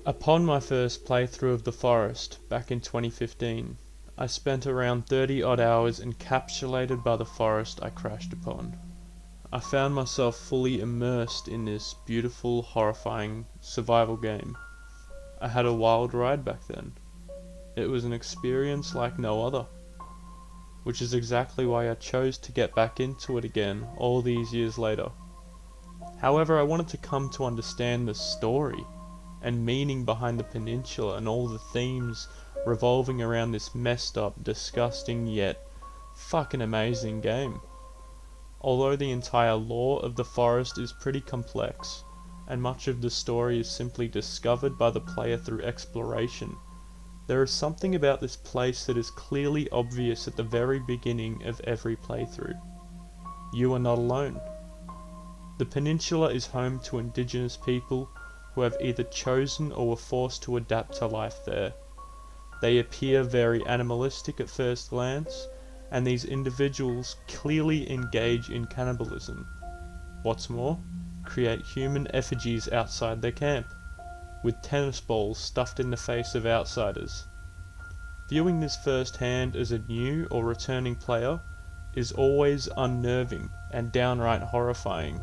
Upon my first playthrough of the forest, back in 2015, I spent around 30 odd hours encapsulated by the forest I crashed upon. I found myself fully immersed in this beautiful, horrifying survival game. I had a wild ride back then. It was an experience like no other, which is exactly why I chose to get back into it again all these years later. However, I wanted to come to understand the story and meaning behind the peninsula and all the themes revolving around this messed up, disgusting, yet fucking amazing game. Although the entire lore of the forest is pretty complex, and much of the story is simply discovered by the player through exploration, there is something about this place that is clearly obvious at the very beginning of every playthrough. You are not alone. The peninsula is home to indigenous people who have either chosen or were forced to adapt to life there. They appear very animalistic at first glance, and these individuals clearly engage in cannibalism. What's more, create human effigies outside their camp, with tennis balls stuffed in the face of outsiders. Viewing this firsthand as a new or returning player is always unnerving and downright horrifying.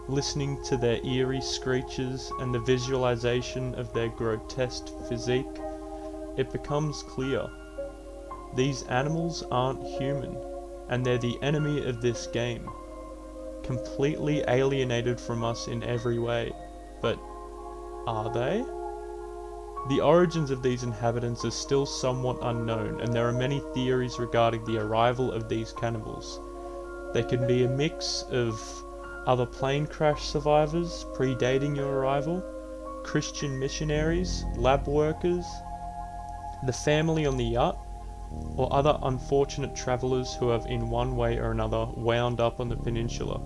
Listening to their eerie screeches and the visualization of their grotesque physique, it becomes clear. These animals aren't human, and they're the enemy of this game. Completely alienated from us in every way. But are they? The origins of these inhabitants are still somewhat unknown, and there are many theories regarding the arrival of these cannibals. They can be a mix of other plane crash survivors predating your arrival, Christian missionaries, lab workers, the family on the yacht, or other unfortunate travellers who have in one way or another wound up on the peninsula.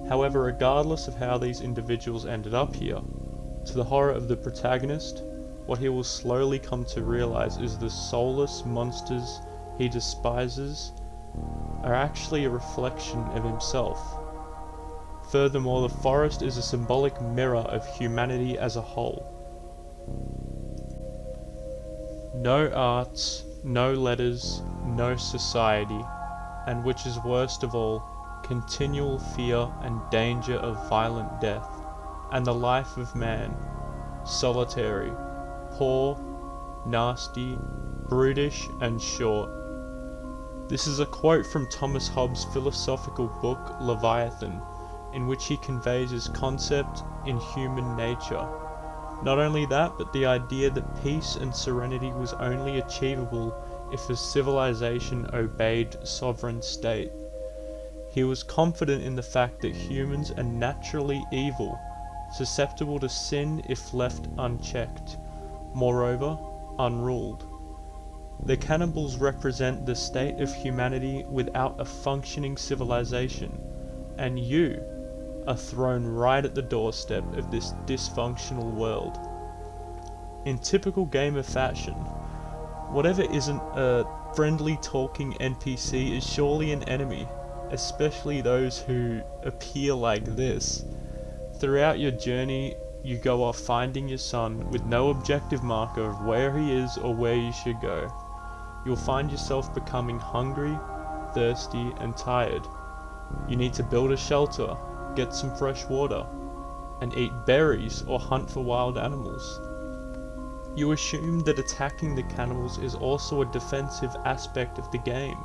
However, regardless of how these individuals ended up here, to the horror of the protagonist, what he will slowly come to realise is the soulless monsters he despises are actually a reflection of himself. Furthermore, the forest is a symbolic mirror of humanity as a whole. No arts, no letters, no society, and which is worst of all, continual fear and danger of violent death, and the life of man, solitary, poor, nasty, brutish, and short. This is a quote from Thomas Hobbes' philosophical book Leviathan, in which he conveys his concept in human nature. Not only that, but the idea that peace and serenity was only achievable if a civilization obeyed sovereign state. He was confident in the fact that humans are naturally evil, susceptible to sin if left unchecked, moreover, unruled. The cannibals represent the state of humanity without a functioning civilization, and you are thrown right at the doorstep of this dysfunctional world. In typical gamer fashion, whatever isn't a friendly talking NPC is surely an enemy, especially those who appear like this. Throughout your journey, you go off finding your son with no objective marker of where he is or where you should go. You'll find yourself becoming hungry, thirsty, and tired. You need to build a shelter, get some fresh water, and eat berries or hunt for wild animals. You assume that attacking the cannibals is also a defensive aspect of the game.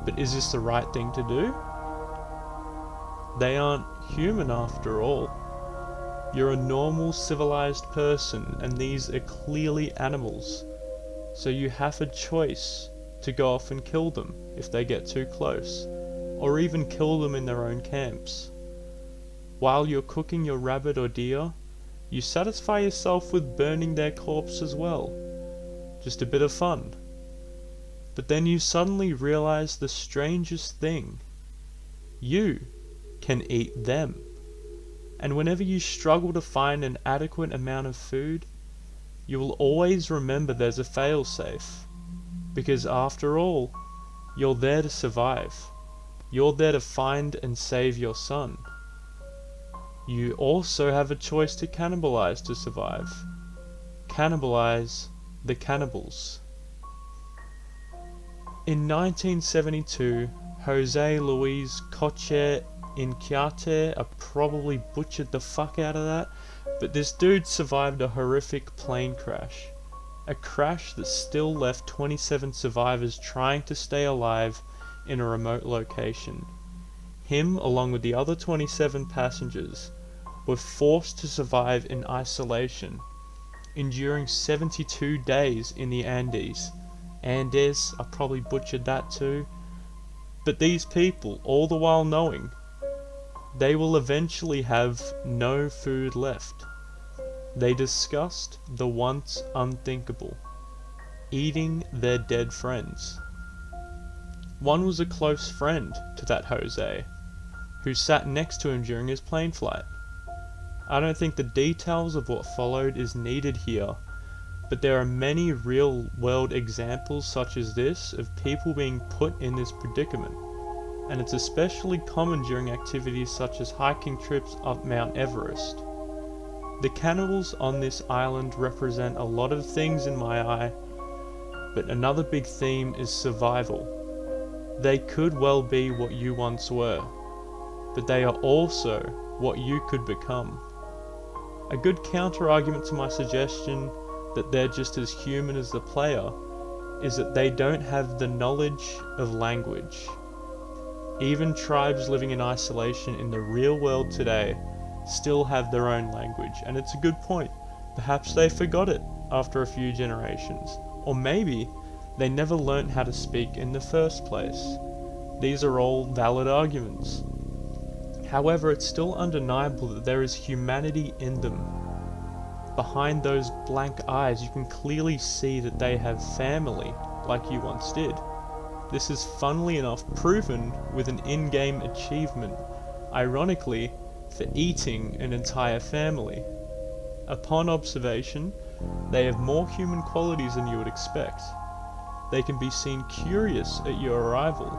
But is this the right thing to do? They aren't human after all. You're a normal civilized person, and these are clearly animals. So you have a choice to go off and kill them if they get too close, or even kill them in their own camps. While you're cooking your rabbit or deer, you satisfy yourself with burning their corpse as well. Just a bit of fun. But then you suddenly realize the strangest thing. You can eat them. And whenever you struggle to find an adequate amount of food, you will always remember there's a failsafe. Because after all, you're there to survive. You're there to find and save your son. you also have a choice to cannibalize to survive. Cannibalize the cannibals. In 1972, Jose Luis Coche Inquiate, I probably butchered the fuck out of that, but this dude survived a horrific plane crash. A crash that still left 27 survivors trying to stay alive in a remote location. Him, along with the other 27 passengers, were forced to survive in isolation, enduring 72 days in the Andes. Andes, I probably butchered that too. But these people, all the while knowing, they will eventually have no food left. They discussed the once unthinkable, eating their dead friends. One was a close friend to that Jose, who sat next to him during his plane flight. I don't think the details of what followed is needed here, but there are many real-world examples such as this of people being put in this predicament, and it's especially common during activities such as hiking trips up Mount Everest. The cannibals on this island represent a lot of things in my eye, but another big theme is survival. They could well be what you once were, but they are also what you could become. A good counter-argument to my suggestion that they're just as human as the player is that they don't have the knowledge of language. Even tribes living in isolation in the real world today still have their own language, and it's a good point. Perhaps they forgot it after a few generations, or maybe they never learnt how to speak in the first place. These are all valid arguments. However, it's still undeniable that there is humanity in them. Behind those blank eyes, you can clearly see that they have family, like you once did. This is funnily enough proven with an in-game achievement, ironically, for eating an entire family. Upon observation, they have more human qualities than you would expect. They can be seen curious at your arrival,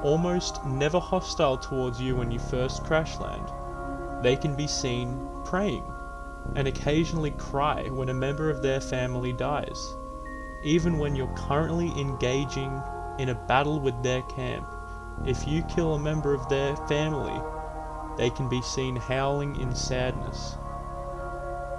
almost never hostile towards you when you first crash land. They can be seen praying, and occasionally cry when a member of their family dies. Even when you're currently engaging in a battle with their camp, if you kill a member of their family, they can be seen howling in sadness.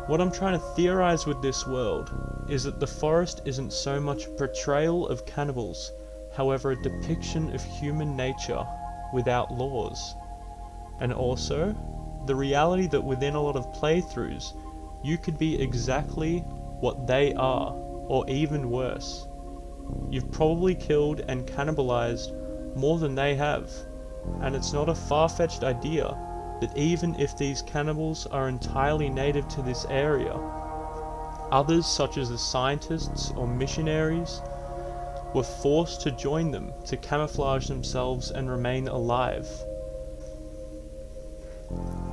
What I'm trying to theorize with this world is that the forest isn't so much a portrayal of cannibals, however a depiction of human nature without laws. And also, the reality that within a lot of playthroughs, you could be exactly what they are, or even worse. You've probably killed and cannibalized more than they have, and it's not a far-fetched idea that even if these cannibals are entirely native to this area, others such as the scientists or missionaries were forced to join them to camouflage themselves and remain alive.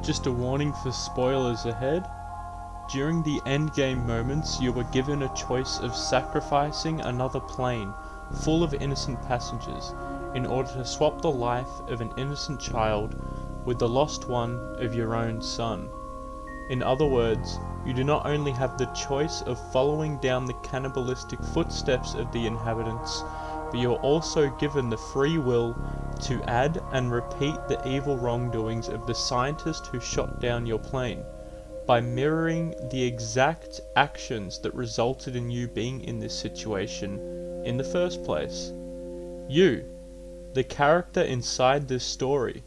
Just a warning for spoilers ahead. During the endgame moments, you were given a choice of sacrificing another plane full of innocent passengers in order to swap the life of an innocent child with the lost one of your own son. In other words, you do not only have the choice of following down the cannibalistic footsteps of the inhabitants, but you are also given the free will to add and repeat the evil wrongdoings of the scientist who shot down your plane, by mirroring the exact actions that resulted in you being in this situation in the first place. You, the character inside this story,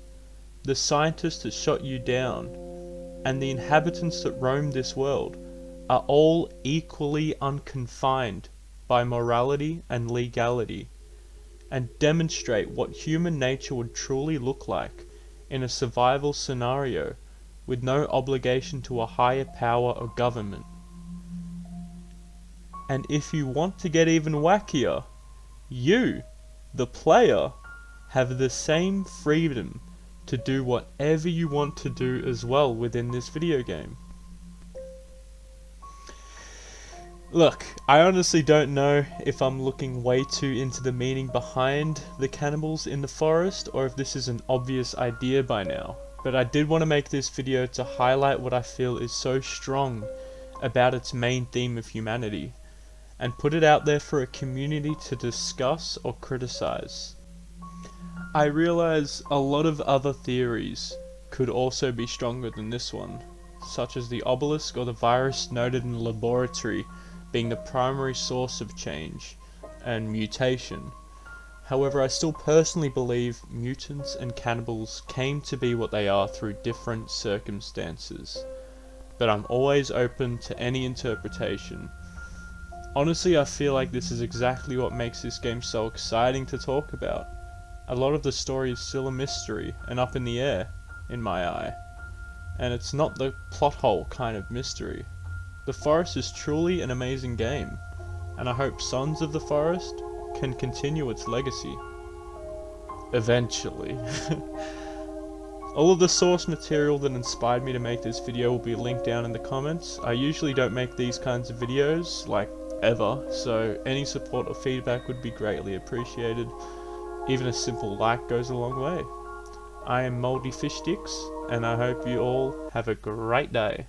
the scientist that shot you down, and the inhabitants that roam this world, are all equally unconfined by morality and legality, and demonstrate what human nature would truly look like in a survival scenario with no obligation to a higher power or government. And if you want to get even wackier, you, the player, have the same freedom to do whatever you want to do as well within this video game. Look, I honestly don't know if I'm looking way too into the meaning behind the cannibals in the forest, or if this is an obvious idea by now. but I did want to make this video to highlight what I feel is so strong about its main theme of humanity, and put it out there for a community to discuss or criticize. I realize a lot of other theories could also be stronger than this one, such as the obelisk or the virus noted in the laboratory being the primary source of change and mutation. However, I still personally believe mutants and cannibals came to be what they are through different circumstances, but I'm always open to any interpretation. Honestly, I feel like this is exactly what makes this game so exciting to talk about. A lot of the story is still a mystery and up in the air, in my eye. And it's not the plot hole kind of mystery. The Forest is truly an amazing game, and I hope Sons of the Forest can continue its legacy. Eventually. All of the source material that inspired me to make this video will be linked down in the comments. I usually don't make these kinds of videos, like, ever, so any support or feedback would be greatly appreciated. Even a simple like goes a long way. I am Moldy Fish Sticks, and I hope you all have a great day.